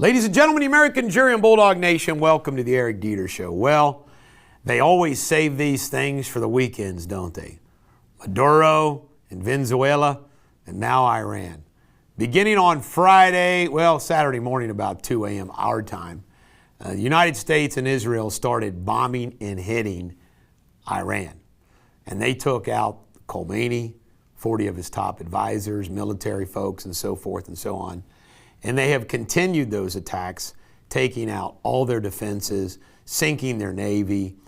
Ladies and gentlemen, the American jury and Bulldog Nation, welcome to the Eric Deters Show. Well, they always save these things for the weekends, don't they? Maduro and Venezuela, and now Iran. Beginning on Friday, well, Saturday morning about 2 a.m. our time, the United States and Israel started bombing and hitting Iran. And they took out Khomeini, 40 of his top advisors, military folks, and so forth and so on. And they have continued those attacks, taking out all their defenses, sinking their navy,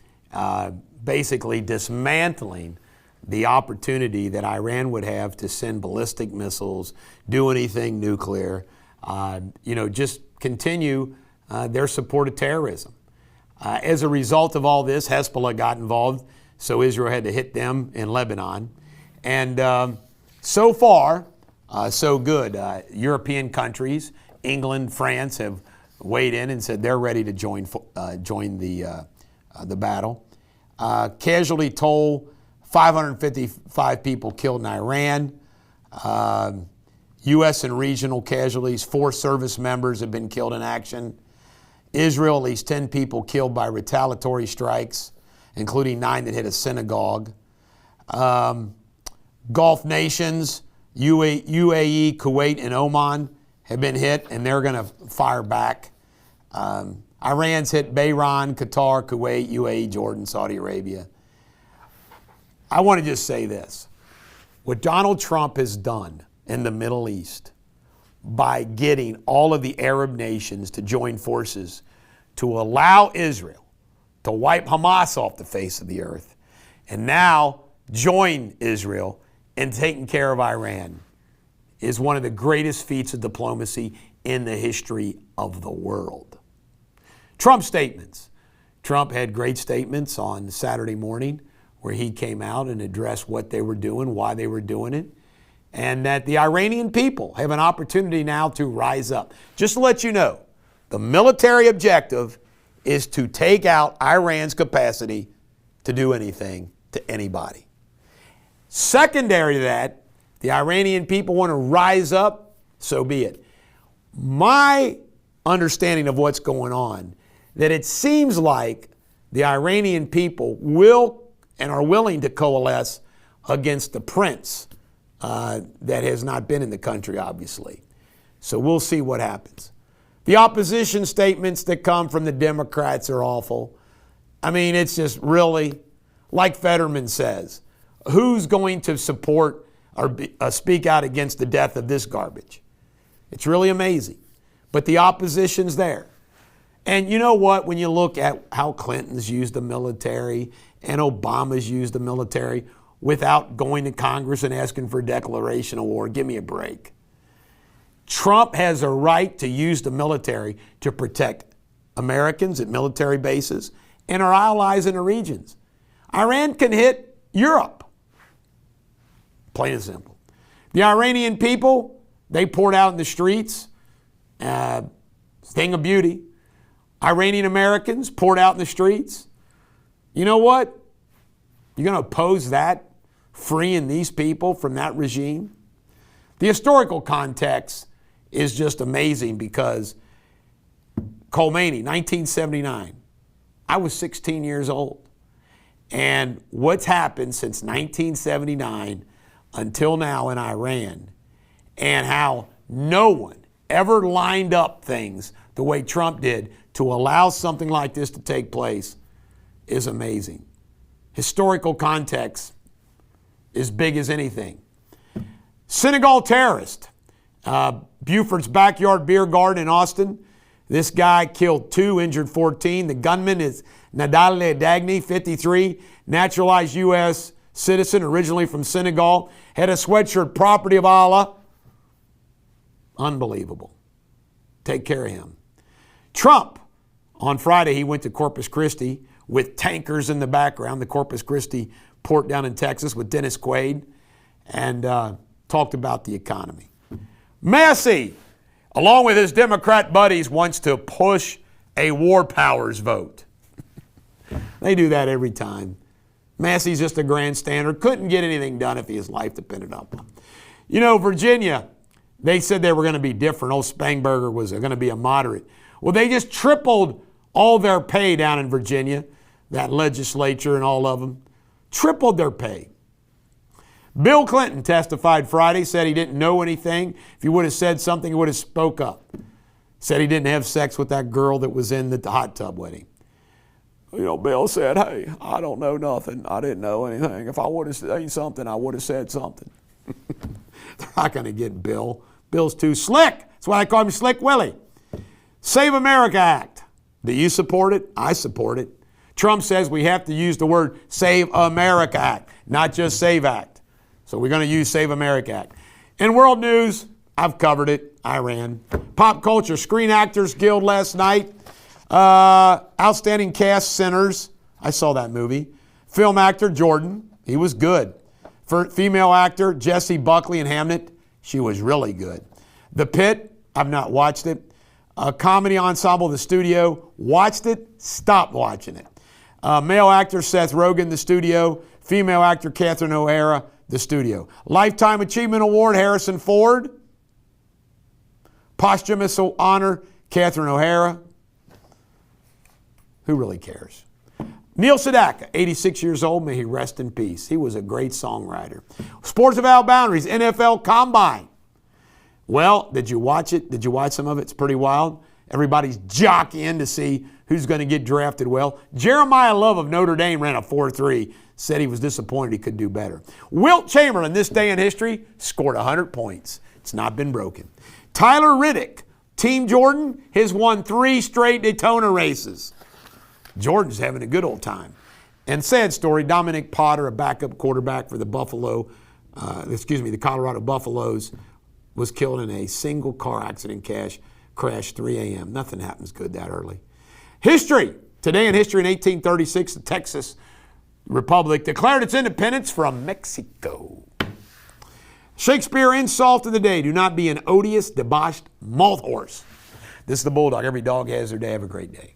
basically dismantling the opportunity that Iran would have to send ballistic missiles, do anything nuclear, just continue their support of terrorism. As a result of all this, Hezbollah got involved, so Israel had to hit them in Lebanon. And so far, so good. European countries, England, France, have weighed in and said they're ready to join the battle. Casualty toll, 555 people killed in Iran. U.S. and regional casualties, 4 service members have been killed in action. Israel, at least 10 people killed by retaliatory strikes, including 9 that hit a synagogue. Gulf nations, UAE, Kuwait, and Oman have been hit, and they're going to fire back. Iran's hit Bahrain, Qatar, Kuwait, UAE, Jordan, Saudi Arabia. I want to just say this. What Donald Trump has done in the Middle East by getting all of the Arab nations to join forces to allow Israel to wipe Hamas off the face of the earth and now join Israel in taking care of Iran is one of the greatest feats of diplomacy in the history of the world. Trump statements. Trump had great statements on Saturday morning where he came out and addressed what they were doing, why they were doing it, and that the Iranian people have an opportunity now to rise up. Just to let you know, the military objective is to take out Iran's capacity to do anything to anybody. Secondary to that, the Iranian people want to rise up, so be it. My understanding of what's going on, that it seems like the Iranian people will and are willing to coalesce against the prince that has not been in the country, obviously. So we'll see what happens. The opposition statements that come from the Democrats are awful. I mean, it's just really, like Fetterman says, who's going to support or speak out against the death of this garbage? It's really amazing. But the opposition's there. And you know what? When you look at how Clinton's used the military and Obama's used the military without going to Congress and asking for a declaration of war, give me a break. Trump has a right to use the military to protect Americans at military bases and our allies in the regions. Iran can hit Europe. Plain and simple. The Iranian people, they poured out in the streets. Thing of beauty. Iranian Americans poured out in the streets. You know what? You're going to oppose that, freeing these people from that regime? The historical context is just amazing because Khomeini, 1979, I was 16 years old. And what's happened since 1979 until now in Iran, and how no one ever lined up things the way Trump did to allow something like this to take place is amazing. Historical context is big as anything. Senegal terrorist, Buford's Backyard Beer Garden in Austin. This guy killed 2, injured 14. The gunman is Nadale Dagny, 53, naturalized U.S. citizen, originally from Senegal, had a sweatshirt, property of Allah. Unbelievable. Take care of him. Trump, on Friday, he went to Corpus Christi with tankers in the background, the Corpus Christi port down in Texas with Dennis Quaid, and talked about the economy. Massey, along with his Democrat buddies, wants to push a war powers vote. They do that every time. Massey's just a grandstander. Couldn't get anything done if his life depended on him. You know, Virginia, They said they were going to be different. Old Spangberger was going to be a moderate. Well, they just tripled all their pay down in Virginia, that legislature and all of them. Tripled their pay. Bill Clinton testified Friday, said he didn't know anything. If he would have said something, he would have spoke up. Said he didn't have sex with that girl that was in the hot tub with him. You know, Bill said, hey, I don't know nothing. I didn't know anything. If I would have said something, I would have said something. They're not going to get Bill. Bill's too slick. That's why I call him Slick Willie. Save America Act. Do you support it? I support it. Trump says we have to use the word Save America Act, not just Save Act. So we're going to use Save America Act. In world news, I've covered it. Iran. Pop Culture, Screen Actors Guild last night. Outstanding cast sinners. I saw that movie. Film actor Jordan. He was good. Female actor Jessie Buckley in Hamnet. She was really good. The Pit. I've not watched it. Comedy ensemble The Studio. Watched it. Stopped watching it. Male actor Seth Rogen, The Studio. Female actor Catherine O'Hara, The Studio. Lifetime Achievement Award Harrison Ford. Posthumous honor Catherine O'Hara. Who really cares? Neil Sedaka, 86 years old. May he rest in peace. He was a great songwriter. Sports Without Boundaries, NFL Combine. Well, did you watch it? Did you watch some of it? It's pretty wild. Everybody's jockeying to see who's going to get drafted well. Jeremiah Love of Notre Dame ran a 4.3. Said he was disappointed he could do better. Wilt Chamberlain, this day in history, scored 100 points. It's not been broken. Tyler Riddick, Team Jordan, has won 3 straight Daytona races. Jordan's having a good old time. And sad story, Dominic Potter, a backup quarterback for the the Colorado Buffaloes, was killed in a single car accident crash 3 a.m. Nothing happens good that early. History. Today in history in 1836, the Texas Republic declared its independence from Mexico. Shakespeare insult of the day. Do not be an odious, debauched malt horse. This is the Bulldog. Every dog has their day. Have a great day.